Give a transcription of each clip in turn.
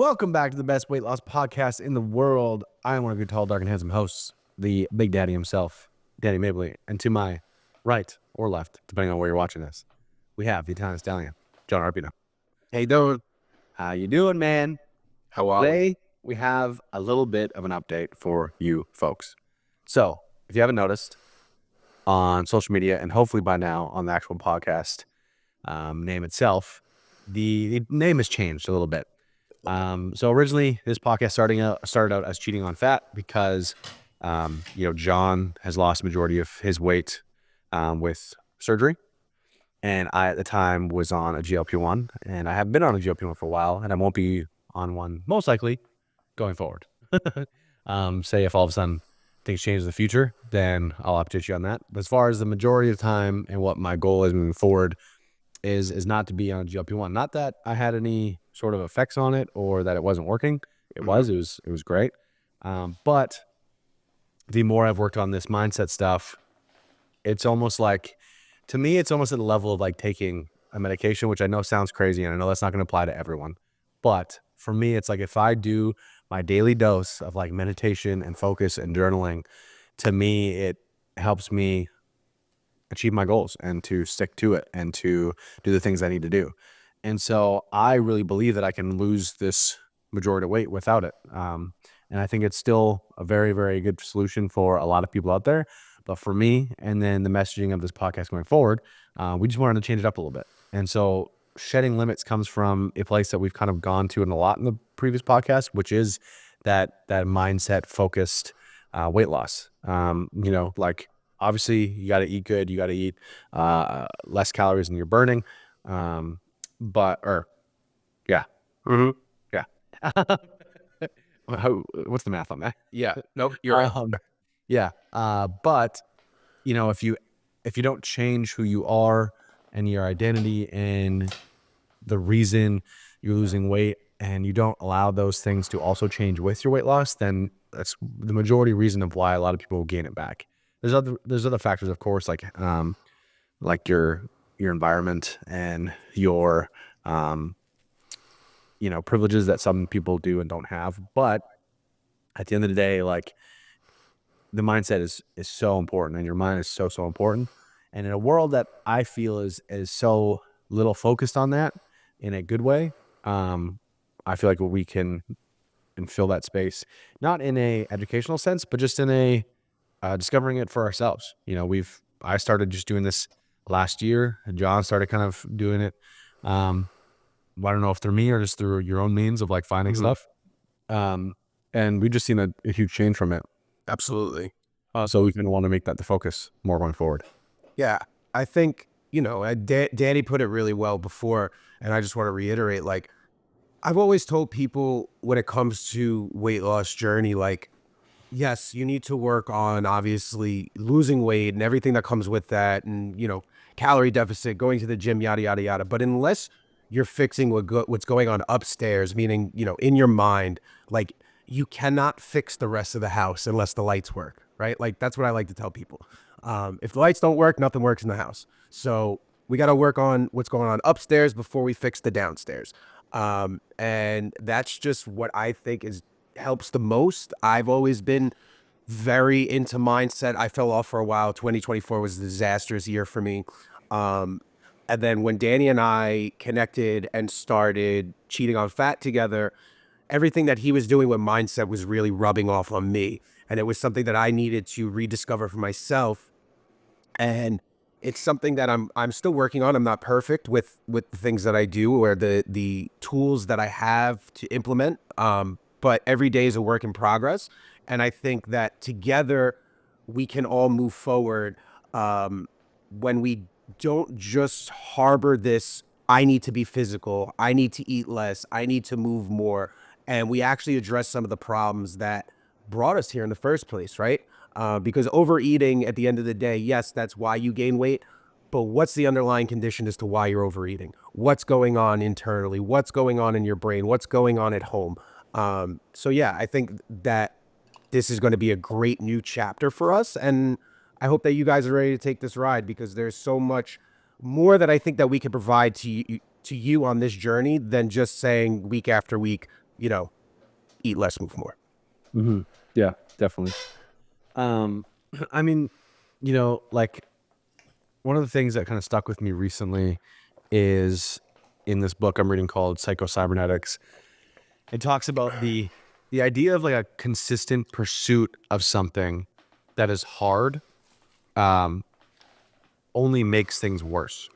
Welcome back to the best weight loss podcast in the world. I am one of your tall, dark, and handsome hosts, the Big Daddy himself, Danny Mabley. And to my right or left, depending on where you're watching this, we have the Italian Stallion, John Arpino. How you doing? How you doing, man? How are we? Today, we have a little bit of an update for you folks. So, if you haven't noticed, on social media, and hopefully by now on the actual podcast name itself, the name has changed a little bit. So originally, this podcast started out as cheating on fat because, John has lost the majority of his weight with surgery. And I, at the time, was on a GLP-1, and I have been on a GLP-1 for a while, and I won't be on one, most likely, going forward. Say if all of a sudden things change in the future, then I'll update you on that. But as far as the majority of the time and what my goal is moving forward is not to be on a GLP-1. Not that I had any sort of effects on it or that it wasn't working. It was great. But the more I've worked on this mindset stuff, it's almost like, to me, it's almost at the level of like taking a medication, which I know sounds crazy, and I know that's not going to apply to everyone. But for me, it's like if I do my daily dose of like meditation and focus and journaling, to me, it helps me achieve my goals and to stick to it and to do the things I need to do. And so I really believe that I can lose this majority of weight without it. And I think it's still a very, very good solution for a lot of people out there. But for me, and then the messaging of this podcast going forward, we just wanted to change it up a little bit. And so shedding limits comes from a place that we've kind of gone to in a lot in the previous podcast, which is that mindset focused weight loss. Like obviously you got to eat good, you got to eat less calories than you're burning. Yeah. What's the math on that? Yeah. No, you're right. Yeah. But if you don't change who you are and your identity and the reason you're losing weight, and you don't allow those things to also change with your weight loss, then that's the majority reason of why a lot of people will gain it back. There's other factors, of course, like your environment and your privileges that some people do and don't have. But at the end of the day, like, the mindset is so important, and your mind is so important. And in a world that I feel is so little focused on that in a good way, I feel like we can fill that space, not in a educational sense, but just in a discovering it for ourselves. I started just doing this last year. John started kind of doing it. I don't know if through me or just through your own means of like finding stuff. And we've just seen a huge change from it. Absolutely. So we want to make that the focus more going forward. Yeah. I think, Danny put it really well before, and I just want to reiterate, like, I've always told people when it comes to weight loss journey, like, yes, you need to work on obviously losing weight and everything that comes with that, and, calorie deficit, going to the gym, yada, yada, yada. But unless you're fixing what's going on upstairs, meaning, in your mind, like, you cannot fix the rest of the house unless the lights work, right? Like, that's what I like to tell people. If the lights don't work, nothing works in the house. So we got to work on what's going on upstairs before we fix the downstairs. And that's just what I think helps the most. I've always been very into mindset. I fell off for a while. 2024 was a disastrous year for me. And then when Danny and I connected and started cheating on fat together, everything that he was doing with mindset was really rubbing off on me. And it was something that I needed to rediscover for myself. And it's something that I'm still working on. I'm not perfect with the things that I do or the tools that I have to implement. But every day is a work in progress. And I think that together we can all move forward when we don't just harbor this, I need to be physical, I need to eat less, I need to move more. And we actually address some of the problems that brought us here in the first place, right? Because overeating at the end of the day, yes, that's why you gain weight. But what's the underlying condition as to why you're overeating? What's going on internally? What's going on in your brain? What's going on at home? So yeah, I think that this is going to be a great new chapter for us. And I hope that you guys are ready to take this ride, because there's so much more that I think that we can provide to you on this journey than just saying week after week, eat less, move more. Yeah, definitely. Um, I mean, like one of the things that kind of stuck with me recently is in this book I'm reading called Psycho-Cybernetics. It talks about the idea of like a consistent pursuit of something that is hard, um, only makes things worse,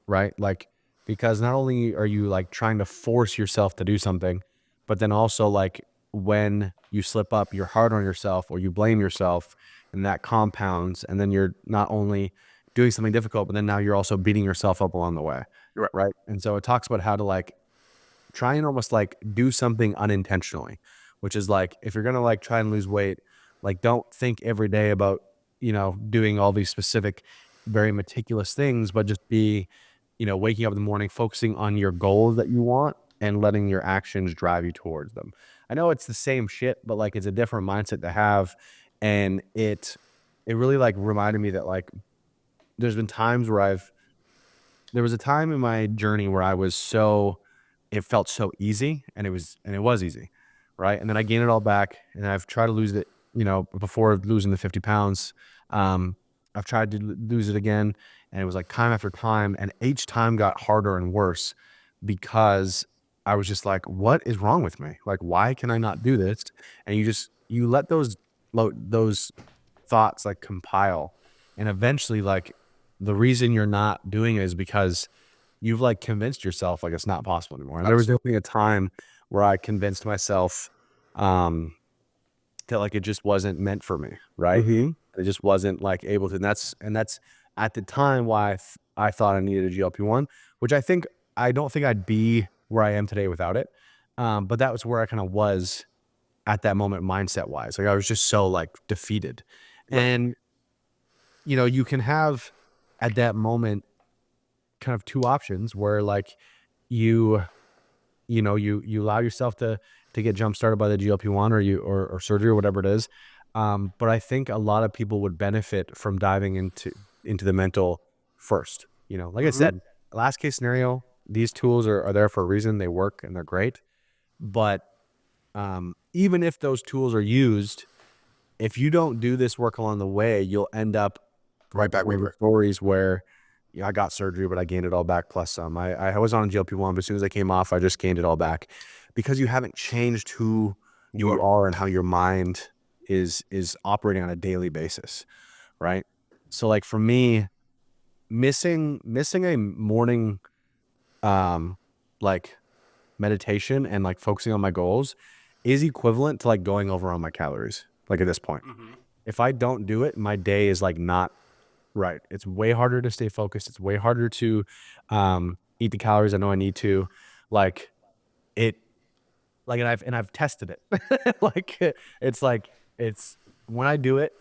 right? Like, because not only are you like trying to force yourself to do something, but then also like when you slip up, you're hard on yourself or you blame yourself, and that compounds. And then you're not only doing something difficult, but then now you're also beating yourself up along the way, Right. right? And so it talks about how to like try and almost like do something unintentionally, which is like if you're gonna like try and lose weight, like don't think every day about doing all these specific, very meticulous things, but just be waking up in the morning, focusing on your goals that you want and letting your actions drive you towards them. I know it's the same shit, but like it's a different mindset to have, and it really like reminded me that like there's been times where there was a time in my journey where it felt so easy, and it was easy, right? And then I gained it all back, and I've tried to lose it, before losing the 50 pounds. Um, I've tried to lose it again, and it was like time after time, and each time got harder and worse because I was just like, what is wrong with me? Like, why can I not do this? And you let those thoughts like compile, and eventually like the reason you're not doing it is because you've like convinced yourself like it's not possible anymore. And there was Absolutely. definitely a time where I convinced myself um that like it just wasn't meant for me, right? Mm-hmm. It just wasn't like able to. And that's at the time why I thought I needed a GLP-1, which I don't think I'd be where I am today without it. But that was where I kind of was at that moment mindset wise. Like I was just so like defeated. Right. And you can have at that moment kind of two options where like you you allow yourself to get jump started by the GLP-1 or surgery or whatever it is. But I think a lot of people would benefit from diving into the mental first. Like I Mm-hmm. said, last case scenario, these tools are there for a reason. They work and they're great. But even if those tools are used, if you don't do this work along the way, you'll end up Right like back one where of you the were. stories where I got surgery, but I gained it all back plus some. I was on GLP-1, but as soon as I came off, I just gained it all back because you haven't changed who You you are. are and how your mind is operating on a daily basis, right? So like for me, missing a morning like meditation and like focusing on my goals is equivalent to like going over on my calories. Like at this point, Mm-hmm. if I don't do it, my day is like not right. It's way harder to stay focused. It's way harder to eat the calories I know I need to. Like it like and I've tested it. Like it's when I do it,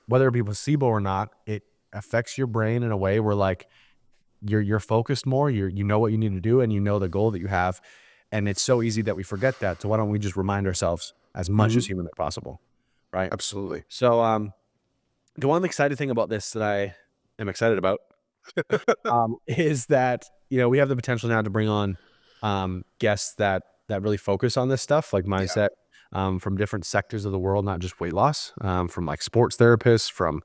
whether it be placebo or not, it affects your brain in a way where like you're focused more, you know what you need to do, and you know the goal that you have. And it's so easy that we forget that. So why don't we just remind ourselves as much Mm-hmm. as humanly possible? Right. Absolutely. So the one exciting thing about this that I am excited about is that we have the potential now to bring on guests that really focus on this stuff, like Yeah. mindset, from different sectors of the world, not just weight loss, from like sports therapists, from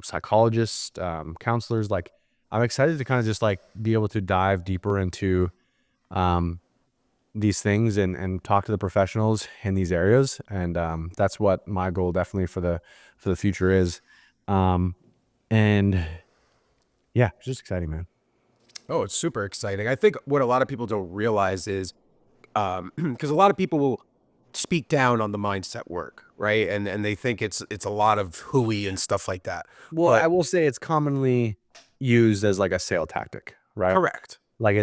psychologists, counselors. Like I'm excited to kind of just like be able to dive deeper into um, these things and talk to the professionals in these areas, and that's what my goal definitely for the future is. Um, and yeah, it's just exciting, man. Oh, it's super exciting. I think what a lot of people don't realize is because a lot of people will speak down on the mindset work, right? And they think it's a lot of hooey and stuff like that. Well, But I will say it's commonly used as like a sale tactic, right? correct. Like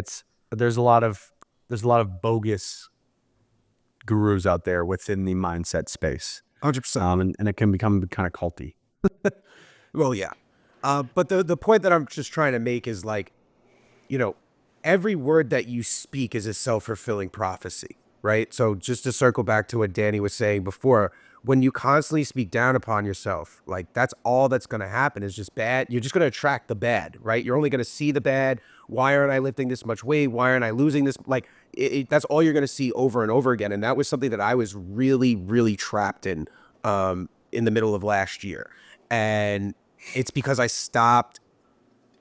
there's a lot of there's a lot of bogus gurus out there within the mindset space, 100%. and it can become kind of culty. Well, yeah. But the point that I'm just trying to make is like, you know, every word that you speak is a self-fulfilling prophecy, right? So just to circle back to what Danny was saying before, when you constantly speak down upon yourself, like that's all that's going to happen is just bad. You're just going to attract the bad, right? You're only going to see the bad why aren't I lifting this much weight? Why aren't I losing this? Like, that's all you're going to see over and over again. And that was something that I was really, really trapped in the middle of last year. And it's because I stopped,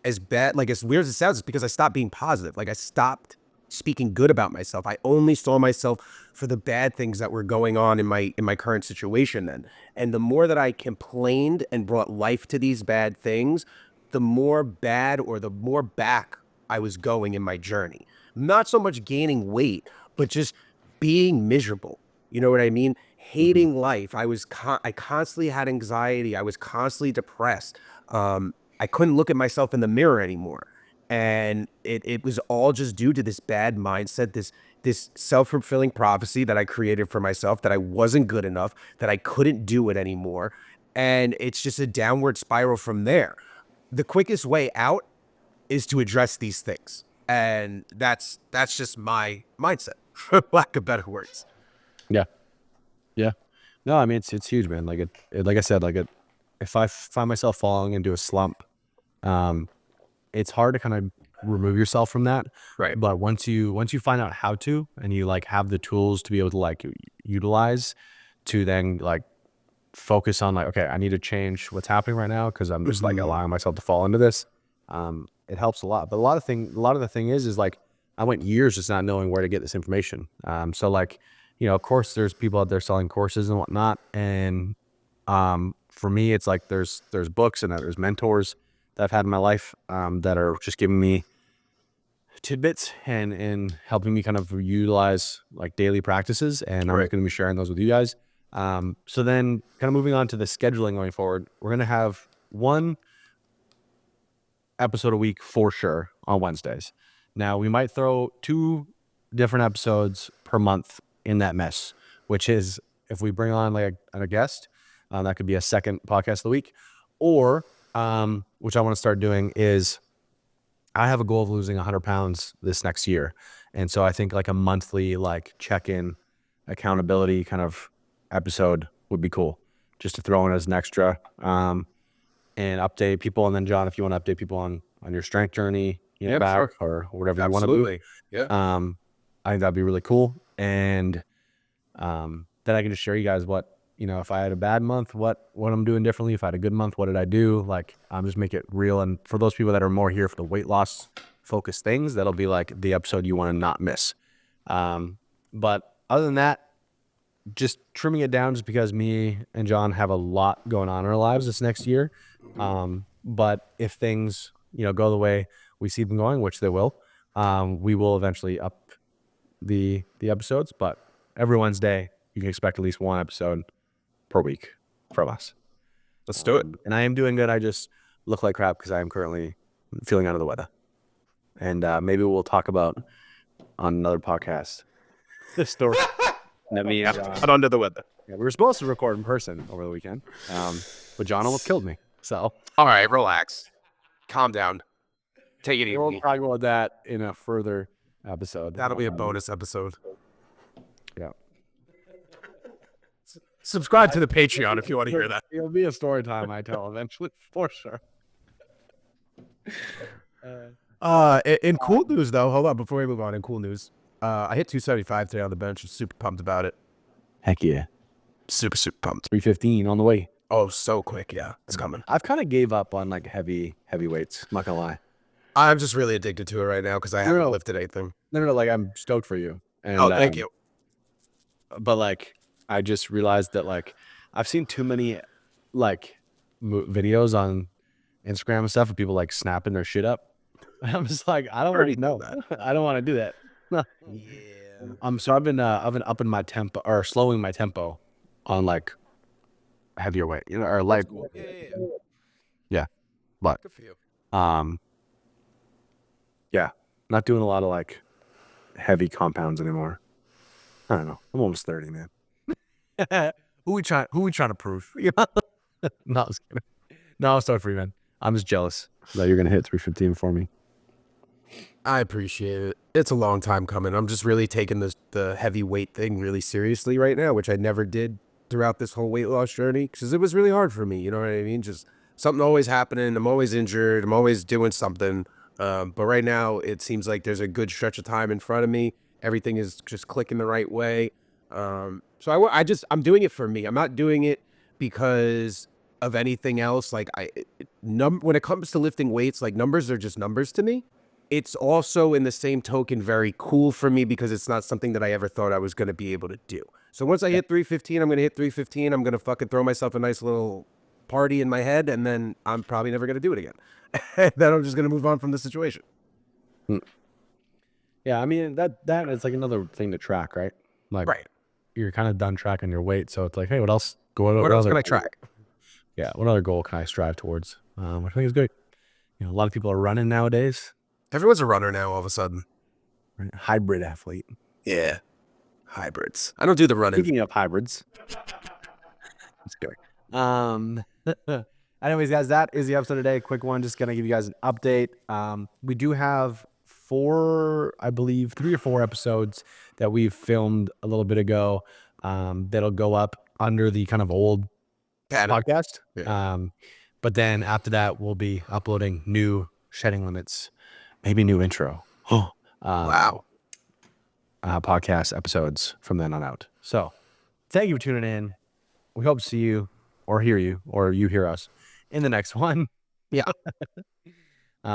as bad, like as weird as it sounds, it's because I stopped being positive. Like I stopped speaking good about myself. I only saw myself for the bad things that were going on in my current situation then. And the more that I complained and brought life to these bad things, the more bad or the more back I was going in my journey. Not so much gaining weight, but just being miserable. You know what I mean? Mhm. Hating life. I constantly had anxiety. I was constantly depressed. I couldn't look at myself in the mirror anymore. And it was all just due to this bad mindset, this self-fulfilling prophecy that I created for myself, that I wasn't good enough, that I couldn't do it anymore. And it's just a downward spiral from there. The quickest way out is to address these things. And that's just my mindset, for lack of better words. Yeah. Yeah. No, I mean it's huge, man. Like like I said, if I find myself falling into a slump, um, it's hard to kind of remove yourself from that. Right. But once you find out how to, and you like have the tools to be able to like utilize to then like focus on like, okay, I need to change what's happening right now because I'm just like Mhm. allowing myself to fall into this. It helps a lot. But a lot of the thing is like I went years just not knowing where to get this information. So like, of course there's people out there selling courses and whatnot. And for me, it's like there's books and there's mentors that I've had in my life that are just giving me tidbits and helping me kind of utilize like daily practices. And I'm just Right. going to be sharing those with you guys. So then kind of moving on to the scheduling going forward, we're going to have one episode a week for sure on Wednesdays. Now we might throw two different episodes per month in that mess, which is if we bring on like a guest, that could be a second podcast of the week, or which I want to start doing is I have a goal of losing 100 pounds this next year. And so I think like a monthly, like check-in accountability kind of episode would be cool just to throw in as an extra, and update people. And then John, if you want to update people on your strength journey, Yeah, back sure. or whatever you want to do, Absolutely. Yeah. I think that'd be really cool. And then I can just share you guys what, if I had a bad month, what I'm doing differently. If I had a good month, what did I do? Like, just make it real. And for those people that are more here for the weight loss focused things, that'll be like the episode you want to not miss. But other than that, just trimming it down just because me and John have a lot going on in our lives this next year. But if things, go the way we see them going, which they will, we will eventually up the episodes. But every Wednesday, you can expect at least one episode per week from us. Let's do it. And I am doing good. I just look like crap because I am currently feeling under the weather. And maybe we'll talk about on another podcast this story. I mean, I'm not under the weather. Yeah, we were supposed to record in person over the weekend, but John almost killed me. So All right, relax. Calm down. Take it we'll easy. talk about that in a further episode. That'll be a bonus episode. Yeah. Subscribe to the Patreon if you want to hear that. It'll be a story time I tell eventually, for sure. In cool news though, hold on before we move on. In cool news, I hit 275 today on the bench. I'm super pumped about it. Heck yeah. Super pumped. 315 on the way. Oh, so quick. Yeah, it's coming. I've kind of gave up on like heavy weights. I'm not gonna lie. I'm just really addicted to it right now because I haven't lifted anything. No. Like I'm stoked for you. And, Oh, thank you. But like, I just realized that like I've seen too many like videos on Instagram and stuff of people like snapping their shit up. And I'm just like, I don't Already know know that. I don't want to do that. Yeah. So I've been upping my tempo or slowing my tempo on like heavier weight, or like Cool. yeah. But Good for you. yeah, not doing a lot of like heavy compounds anymore. I don't know. I'm almost 30, man. Who we trying to prove? No, I was kidding. No, I'll start for you, man. I'm just jealous that you're gonna hit 315 for me. I appreciate it. It's a long time coming. I'm just really taking the heavy weight thing really seriously right now, which I never did throughout this whole weight loss journey because it was really hard for me. You know what I mean? Just something always happening. I'm always injured. I'm always doing something. But right now, it seems like there's a good stretch of time in front of me. Everything is just clicking the right way. I'm doing it for me. I'm not doing it because of anything else. Like when it comes to lifting weights, like numbers are just numbers to me. It's also in the same token very cool for me because it's not something that I ever thought I was going to be able to do. So once I hit 315, I'm going to hit 315. I'm going to fucking throw myself a nice little party in my head, and then I'm probably never going to do it again. Then I'm just going to move on from the situation. Yeah, I mean that is like another thing to track, right? Like Right. you're kind of done tracking your weight, so it's like, hey, what else? What else other can I goal- track? Yeah, what other goal can I strive towards? Which I think is great. A lot of people are running nowadays. Everyone's a runner now all of a sudden. Right? Hybrid athlete. Yeah. Hybrids. I don't do the running. Speaking of hybrids, it's good. Anyways, guys, that is the episode today. Quick one, just gonna give you guys an update. We do have I believe 3 or 4 episodes that we've filmed a little bit ago. That'll go up under the kind of old podcast. Yeah. But then after that, we'll be uploading new Shedding Limits, maybe new intro. Wow. Podcast episodes from then on out. So thank you for tuning in. We hope to see you or hear you or you hear us in the next one. Yeah.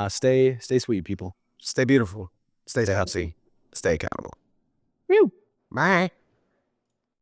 Stay sweet, people. Stay beautiful. Stay healthy. Stay accountable. Woo. Bye.